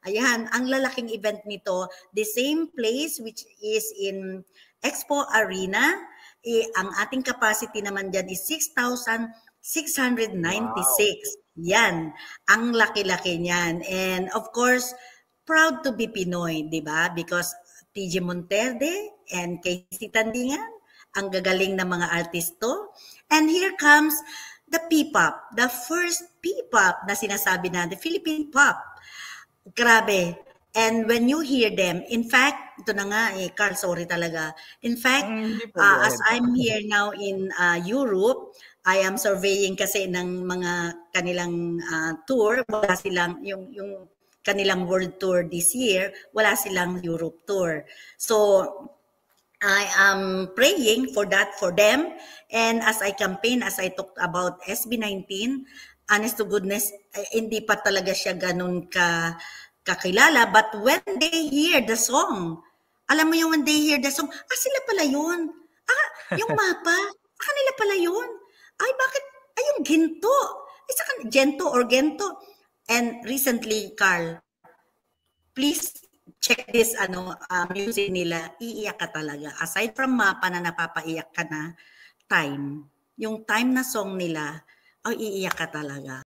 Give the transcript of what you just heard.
Ayan, ang lalaking event nito, the same place which is in Expo Arena, ang ating capacity naman dyan is 6,696. Yan, ang laki-laki niyan. And of course, proud to be Pinoy, di ba? Because TG Monterde and Casey Tandingan, ang gagaling na mga artisto. And here comes the P-pop, the first P-pop na sinasabi na, the Philippine pop. Grabe. And when you hear them, in fact, ito na nga Carl, sorry talaga. In fact, as I'm here now in Europe, I am surveying kasi ng mga kanilang tour. Wala silang, yung kanilang world tour this year, wala silang Europe tour. So, I am praying for that for them. And as I campaign, as I talked about SB19, honest to goodness, hindi pa talaga siya ganun kakilala. But when they hear the song, alam mo yung when they hear the song, sila pala yun. Yung mapa, kanila pala yun. Ay, bakit? Ay, yung ginto. Isa gento or gento. And recently, Carl, please check this music nila, iiyak ka talaga. Aside from mapa na napapaiyak ka na, time. Yung time na song nila, iiyak ka talaga.